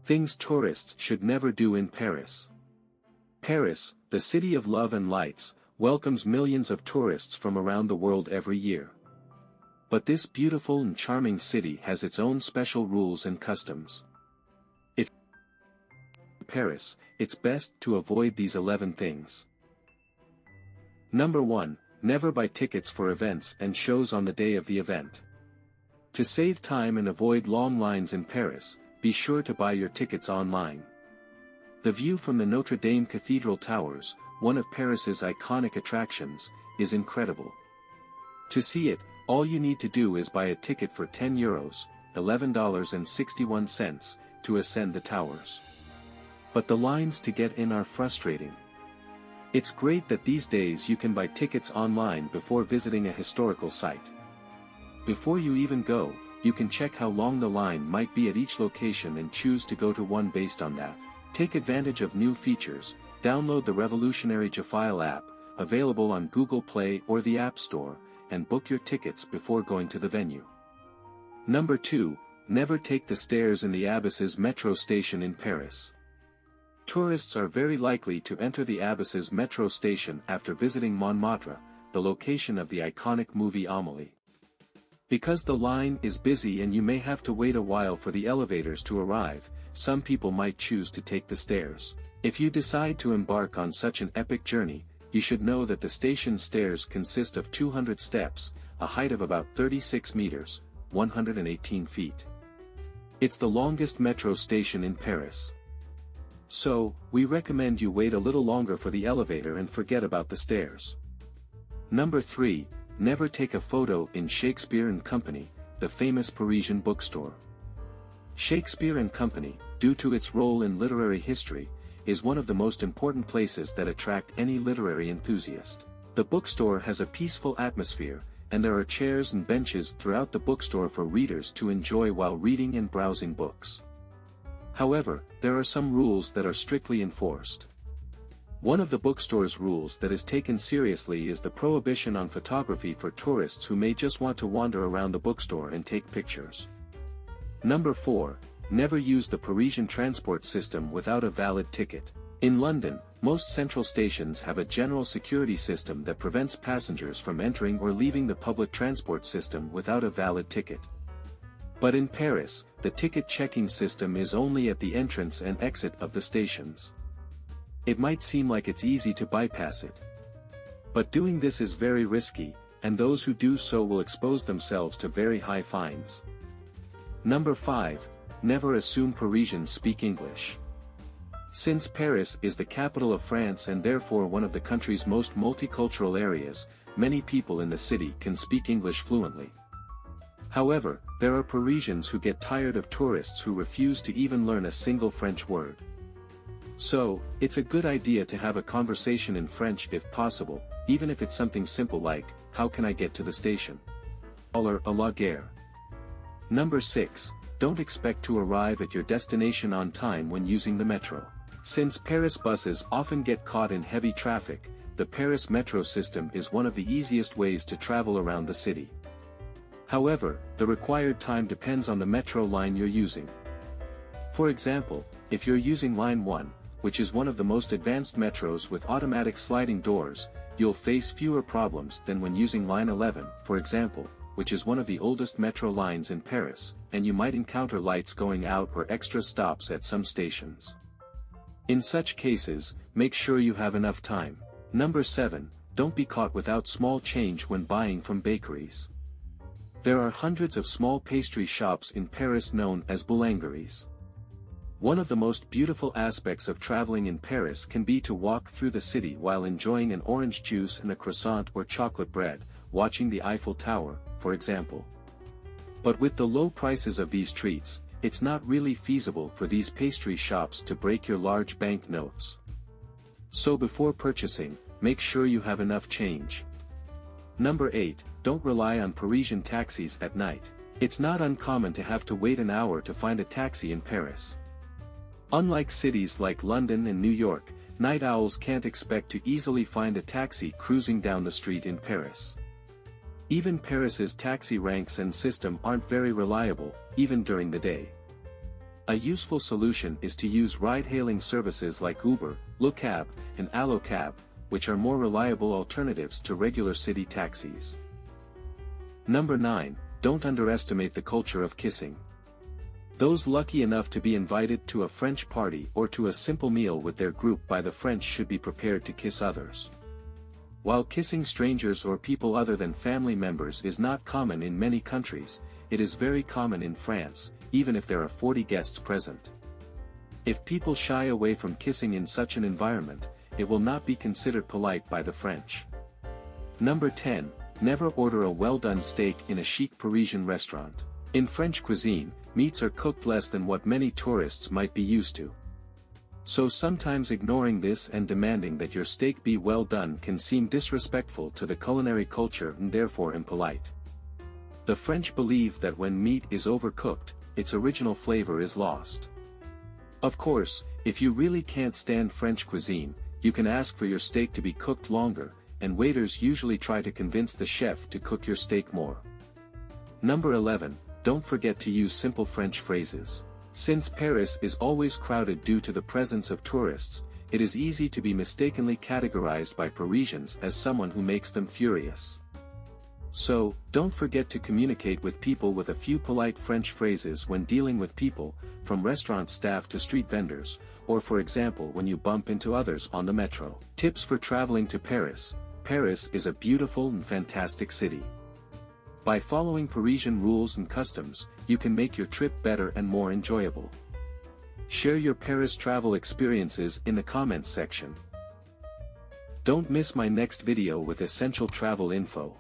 Things tourists should never do in Paris. Paris, the city of love and lights, welcomes millions of tourists from around the world every year. But this beautiful and charming city has its own special rules and customs. If Paris, it's best to avoid these 11 things. Number 1. Never buy tickets for events and shows on the day of the event. To save time and avoid long lines in Paris, be sure to buy your tickets online. The view from the Notre Dame Cathedral Towers, one of Paris's iconic attractions, is incredible. To see it, all you need to do is buy a ticket for €10, $11.61, to ascend the towers. But the lines to get in are frustrating. It's great that these days you can buy tickets online before visiting a historical site. Before you even go, you can check how long the line might be at each location and choose to go to one based on that. Take advantage of new features. Download the revolutionary Jafile app, available on Google Play or the App Store, and book your tickets before going to the venue. Number 2. Never take the stairs in the Abysses metro station in Paris. Tourists are very likely to enter the Abysses metro station after visiting Montmartre, the location of the iconic movie Amélie. Because the line is busy and you may have to wait a while for the elevators to arrive, some people might choose to take the stairs. If you decide to embark on such an epic journey, you should know that the station stairs consist of 200 steps, a height of about 36 meters, 118 feet. It's the longest metro station in Paris. So, we recommend you wait a little longer for the elevator and forget about the stairs. Number 3. Never take a photo in Shakespeare and Company, the famous Parisian bookstore. Shakespeare and Company, due to its role in literary history, is one of the most important places that attract any literary enthusiast. The bookstore has a peaceful atmosphere, and there are chairs and benches throughout the bookstore for readers to enjoy while reading and browsing books. However, there are some rules that are strictly enforced. One of the bookstore's rules that is taken seriously is the prohibition on photography for tourists who may just want to wander around the bookstore and take pictures. Number 4. Never use the Parisian transport system without a valid ticket. In London, most central stations have a general security system that prevents passengers from entering or leaving the public transport system without a valid ticket. But in Paris, the ticket checking system is only at the entrance and exit of the stations. It might seem like it's easy to bypass it. But doing this is very risky, and those who do so will expose themselves to very high fines. Number 5. Never assume Parisians speak English. Since Paris is the capital of France and therefore one of the country's most multicultural areas, many people in the city can speak English fluently. However, there are Parisians who get tired of tourists who refuse to even learn a single French word. So, it's a good idea to have a conversation in French if possible, even if it's something simple like, "How can I get to the station?" or "à la gare." Number 6. Don't expect to arrive at your destination on time when using the metro. Since Paris buses often get caught in heavy traffic, the Paris metro system is one of the easiest ways to travel around the city. However, the required time depends on the metro line you're using. For example, if you're using Line 1, which is one of the most advanced metros with automatic sliding doors, you'll face fewer problems than when using Line 11, for example, which is one of the oldest metro lines in Paris, and you might encounter lights going out or extra stops at some stations. In such cases, make sure you have enough time. Number 7. Don't be caught without small change when buying from bakeries. There are hundreds of small pastry shops in Paris known as boulangeries. One of the most beautiful aspects of traveling in Paris can be to walk through the city while enjoying an orange juice and a croissant or chocolate bread, watching the Eiffel Tower, for example. But with the low prices of these treats, it's not really feasible for these pastry shops to break your large bank notes. So before purchasing, make sure you have enough change. Number 8. Don't rely on Parisian taxis at night. It's not uncommon to have to wait an hour to find a taxi in Paris. Unlike cities like London and New York, night owls can't expect to easily find a taxi cruising down the street in Paris. Even Paris's taxi ranks and system aren't very reliable, even during the day. A useful solution is to use ride-hailing services like Uber, Lookcab, and Allocab, which are more reliable alternatives to regular city taxis. Number 9. Don't underestimate the culture of kissing. Those lucky enough to be invited to a French party or to a simple meal with their group by the French should be prepared to kiss others. While kissing strangers or people other than family members is not common in many countries, it is very common in France, even if there are 40 guests present. If people shy away from kissing in such an environment, it will not be considered polite by the French. Number 10. Never order a well-done steak in a chic Parisian restaurant. In French cuisine, meats are cooked less than what many tourists might be used to. So sometimes ignoring this and demanding that your steak be well done can seem disrespectful to the culinary culture and therefore impolite. The French believe that when meat is overcooked, its original flavor is lost. Of course, if you really can't stand French cuisine, you can ask for your steak to be cooked longer, and waiters usually try to convince the chef to cook your steak more. Number 11. Don't forget to use simple French phrases. Since Paris is always crowded due to the presence of tourists, it is easy to be mistakenly categorized by Parisians as someone who makes them furious. So, don't forget to communicate with people with a few polite French phrases when dealing with people, from restaurant staff to street vendors, or for example when you bump into others on the metro. Tips for traveling to Paris. Paris is a beautiful and fantastic city. By following Parisian rules and customs, you can make your trip better and more enjoyable. Share your Paris travel experiences in the comments section. Don't miss my next video with essential travel info.